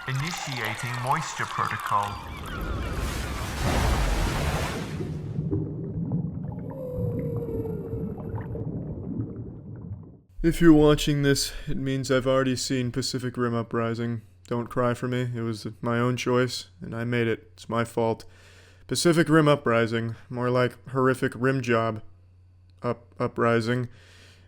Initiating moisture protocol. If you're watching this, it means I've already seen Pacific Rim Uprising. Don't cry for me, it was my own choice, and I made it. It's my fault. Pacific Rim Uprising, more like horrific rim job. Uprising.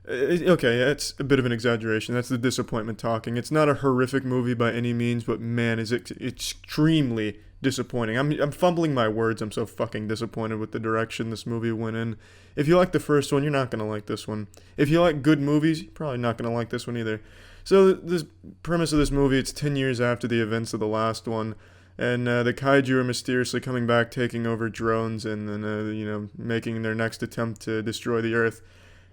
Okay, it's a bit of an exaggeration. That's the disappointment talking. It's not a horrific movie by any means, but man, is it extremely disappointing. I'm fumbling my words. I'm so fucking disappointed with the direction this movie went in. If you like the first one, you're not gonna like this one. If you like good movies, you're probably not gonna like this one either. So the premise of this movie, it's 10 years after the events of the last one, and the kaiju are mysteriously coming back, taking over drones, and then making their next attempt to destroy the Earth.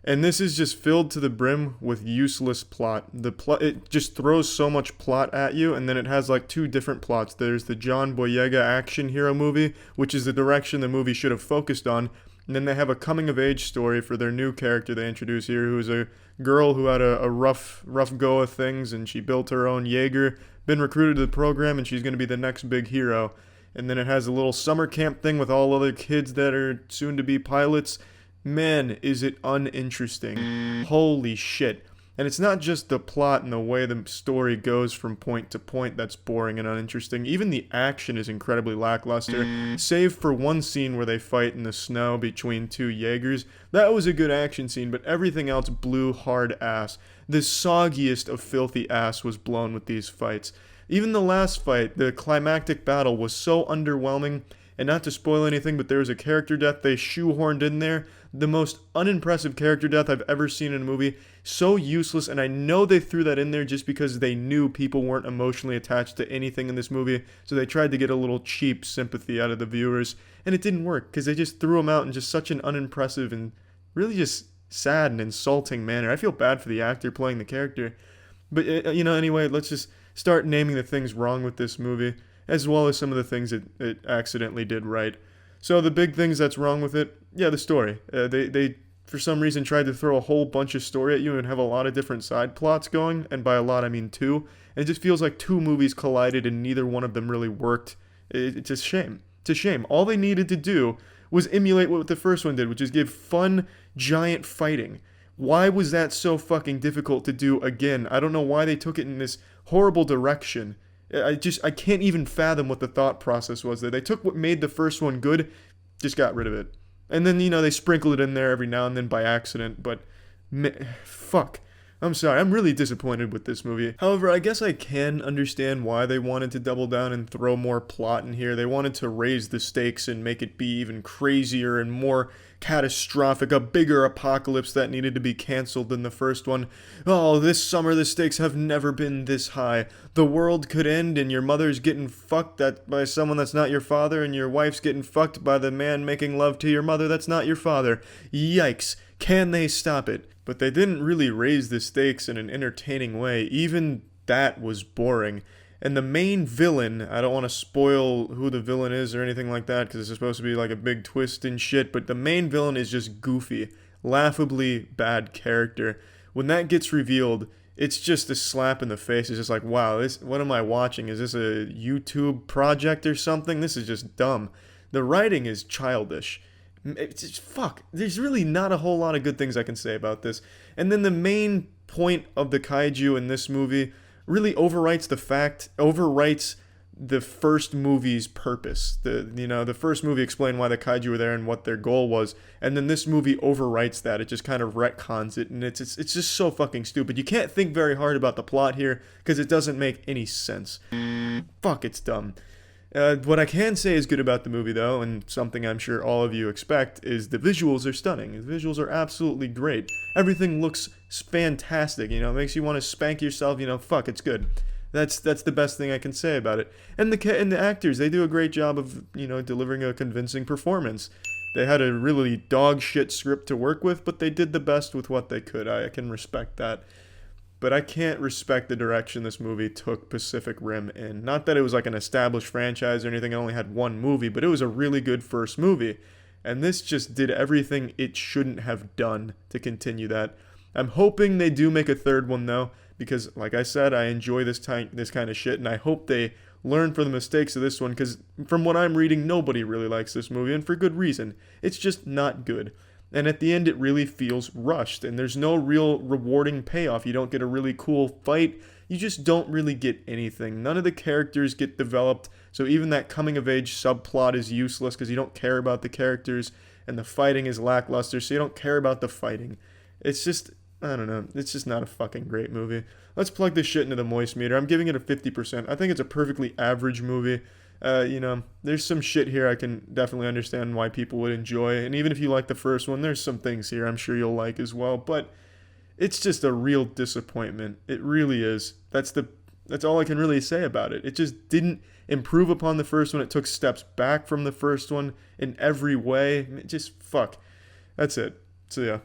And this is just filled to the brim with useless plot. It just throws so much plot at you, and then it has like two different plots. There's the John Boyega action hero movie, which is the direction the movie should have focused on. And then they have a coming-of-age story for their new character they introduce here, who's a girl who had a rough go of things, and she built her own Jaeger, been recruited to the program, and she's going to be the next big hero. And then it has a little summer camp thing with all other kids that are soon to be pilots. Man, is it uninteresting. Holy shit. And it's not just the plot and the way the story goes from point to point that's boring and uninteresting. Even the action is incredibly lackluster, save for one scene where they fight in the snow between two Jaegers. That was a good action scene, but everything else blew hard ass. The soggiest of filthy ass was blown with these fights. Even the last fight, the climactic battle, was so underwhelming. And not to spoil anything, but there was a character death they shoehorned in there. The most unimpressive character death I've ever seen in a movie. So useless, and I know they threw that in there just because they knew people weren't emotionally attached to anything in this movie, so they tried to get a little cheap sympathy out of the viewers, and it didn't work, because they just threw him out in just such an unimpressive and really just sad and insulting manner. I feel bad for the actor playing the character. But, anyway, let's just start naming the things wrong with this movie, as well as some of the things it accidentally did right. So the big things that's wrong with it, yeah, the story. They for some reason tried to throw a whole bunch of story at you and have a lot of different side plots going, and by a lot I mean two. And it just feels like two movies collided and neither one of them really worked. It's a shame. It's a shame. All they needed to do was emulate what the first one did, which is give fun, giant fighting. Why was that so fucking difficult to do again? I don't know why they took it in this horrible direction. I can't even fathom what the thought process was there. They took what made the first one good, just got rid of it. And then, they sprinkle it in there every now and then by accident, but fuck. I'm sorry, I'm really disappointed with this movie. However, I guess I can understand why they wanted to double down and throw more plot in here. They wanted to raise the stakes and make it be even crazier and more catastrophic, a bigger apocalypse that needed to be canceled than the first one. Oh, this summer the stakes have never been this high. The world could end and your mother's getting fucked by someone that's not your father, and your wife's getting fucked by the man making love to your mother that's not your father. Yikes. Can they stop it? But they didn't really raise the stakes in an entertaining way. Even that was boring. And the main villain, I don't want to spoil who the villain is or anything like that, because it's supposed to be like a big twist and shit, but the main villain is just goofy, laughably bad character. When that gets revealed, it's just a slap in the face. It's just like, wow, what am I watching? Is this a YouTube project or something? This is just dumb. The writing is childish. It's just, fuck. There's really not a whole lot of good things I can say about this. And then the main point of the kaiju in this movie really overwrites the first movie's purpose. The first movie explained why the kaiju were there and what their goal was, and then this movie overwrites that. It just kind of retcons it, and it's just so fucking stupid. You can't think very hard about the plot here because it doesn't make any sense. Fuck, it's dumb. What I can say is good about the movie, though, and something I'm sure all of you expect, is the visuals are stunning. The visuals are absolutely great. Everything looks fantastic, it makes you want to spank yourself, fuck, it's good. That's the best thing I can say about it. And the actors, they do a great job of, delivering a convincing performance. They had a really dog shit script to work with, but they did the best with what they could. I can respect that. But I can't respect the direction this movie took Pacific Rim in. Not that it was like an established franchise or anything, it only had one movie, but it was a really good first movie. And this just did everything it shouldn't have done to continue that. I'm hoping they do make a third one, though, because, like I said, I enjoy this kind of shit, and I hope they learn from the mistakes of this one, because from what I'm reading, nobody really likes this movie, and for good reason. It's just not good. And at the end, it really feels rushed, and there's no real rewarding payoff. You don't get a really cool fight. You just don't really get anything. None of the characters get developed, so even that coming-of-age subplot is useless because you don't care about the characters, and the fighting is lackluster, so you don't care about the fighting. It's just, I don't know, it's just not a fucking great movie. Let's plug this shit into the moist meter. I'm giving it a 50%. I think it's a perfectly average movie. There's some shit here I can definitely understand why people would enjoy, and even if you like the first one, there's some things here I'm sure you'll like as well, but it's just a real disappointment. It really is. That's all I can really say about it. It just didn't improve upon the first one. It took steps back from the first one in every way. It just, fuck. That's it. So yeah.